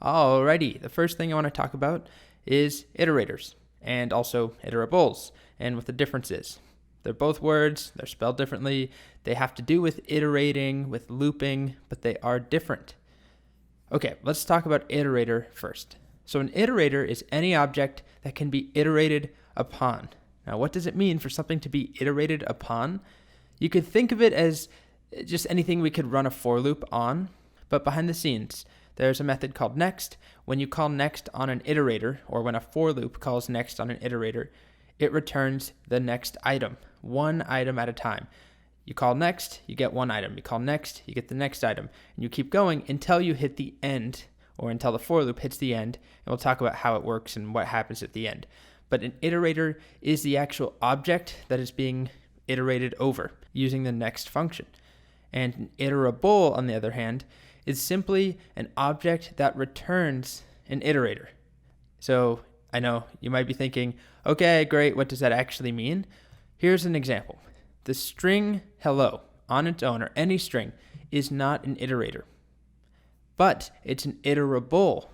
Alrighty, the first thing I want to talk about is iterators and also iterables and what the difference is. They're both words, they're spelled differently, they have to do with iterating, with looping, but they are different. Okay, let's talk about iterator first. So an iterator is any object that can be iterated upon. Now, what does it mean for something to be iterated upon? You could think of it as just anything we could run a for loop on, but behind the scenes, there's a method called next. When you call next on an iterator, or when a for loop calls next on an iterator, it returns the next item, one item at a time. You call next, you get one item. You call next, you get the next item. And you keep going until you hit the end, or until the for loop hits the end, and we'll talk about how it works and what happens at the end. But an iterator is the actual object that is being iterated over using the next function. And an iterable, on the other hand, is simply an object that returns an iterator. So I know you might be thinking, okay, great, what does that actually mean? Here's an example. The string hello on its own, or any string, is not an iterator, but it's an iterable,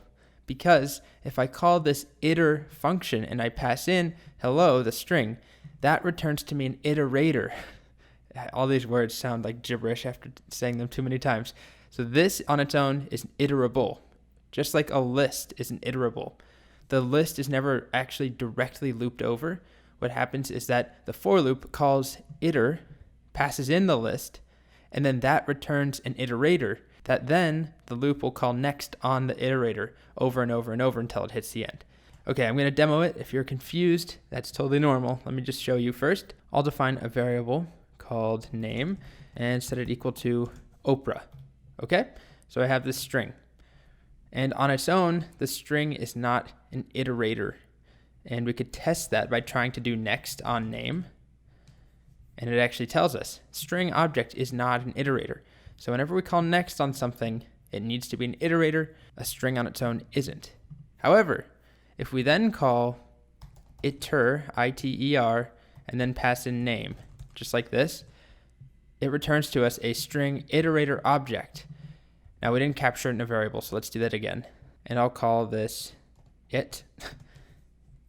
because if I call this iter function and I pass in hello, the string, that returns to me an iterator. All these words sound like gibberish after saying them too many times. So this on its own is an iterable, just like a list is an iterable. The list is never actually directly looped over. What happens is that the for loop calls iter, passes in the list, and then that returns an iterator that then the loop will call next on the iterator over and over and over until it hits the end. Okay, I'm going to demo it. If you're confused, that's totally normal. Let me just show you first. I'll define a variable called name and set it equal to Oprah. Okay, so I have this string, and on its own, the string is not an iterator, and we could test that by trying to do next on name, and it actually tells us string object is not an iterator. So whenever we call next on something, it needs to be an iterator. A string on its own isn't. However, if we then call iter, I-T-E-R, and then pass in name, just like this, it returns to us a string iterator object. Now we didn't capture it in a variable, so let's do that again. And I'll call this it,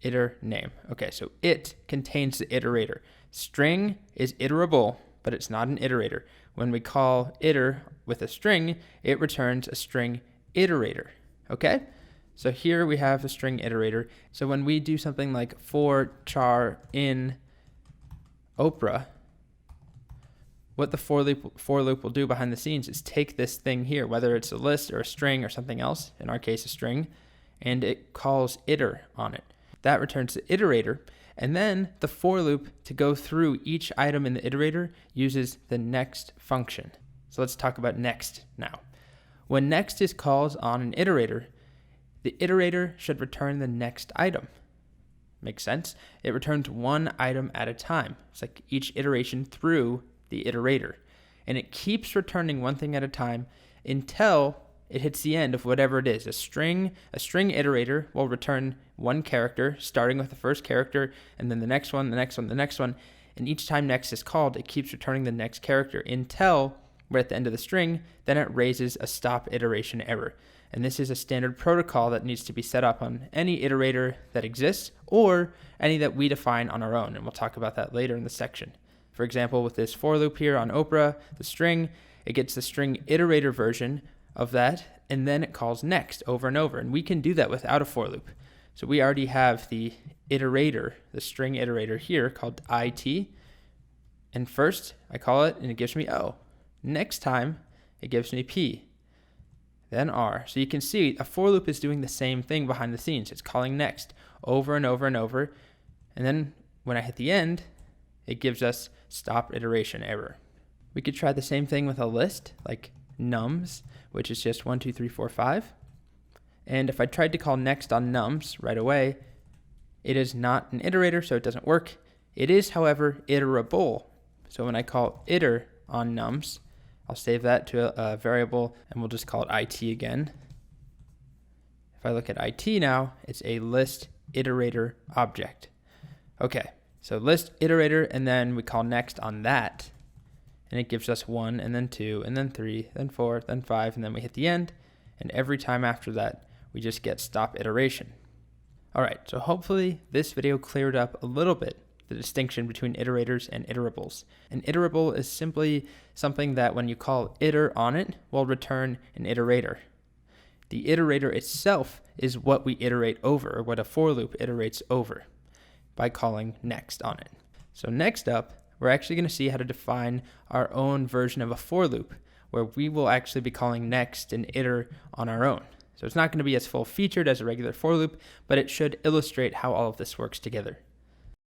iter name. Okay, so it contains the iterator. String is iterable, but it's not an iterator. When we call iter with a string, it returns a string iterator. Okay? So here we have a string iterator. So when we do something like for char in Oprah, what the for loop will do behind the scenes is take this thing here, whether it's a list or a string or something else, in our case a string, and it calls iter on it. That returns the iterator, and then the for loop, to go through each item in the iterator, uses the next function. So let's talk about next now. When next is called on an iterator, the iterator should return the next item. Makes sense? It returns one item at a time. It's like each iteration through the iterator. And it keeps returning one thing at a time until it hits the end of whatever it is. A string iterator will return one character, starting with the first character, and then the next one, the next one, the next one. And each time next is called, it keeps returning the next character until we're at the end of the string. Then it raises a stop iteration error. And this is a standard protocol that needs to be set up on any iterator that exists, or any that we define on our own. And we'll talk about that later in the section. For example, with this for loop here on Oprah, the string, it gets the string iterator version of that, and then it calls next over and over. And we can do that without a for loop. So we already have the iterator, the string iterator here called it. And first I call it and it gives me O. Next time it gives me P, then R. So you can see a for loop is doing the same thing behind the scenes. It's calling next over and over and over. And then when I hit the end, it gives us stop iteration error. We could try the same thing with a list, like nums, which is just 1, 2, 3, 4, 5. And if I tried to call next on nums right away, it is not an iterator, so it doesn't work. It is, however, iterable. So when I call iter on nums, I'll save that to a variable, and we'll just call it it again. If I look at it now, it's a list iterator object. Okay, so list iterator, and then we call next on that, and it gives us 1, and then 2, and then 3, then 4, then 5, and then we hit the end, and every time after that, we just get stop iteration. All right, so hopefully this video cleared up a little bit the distinction between iterators and iterables. An iterable is simply something that when you call iter on it will return an iterator. The iterator itself is what we iterate over, or what a for loop iterates over, by calling next on it. So next up, we're actually going to see how to define our own version of a for loop, where we will actually be calling next and iter on our own. So it's not going to be as full featured as a regular for loop, but it should illustrate how all of this works together.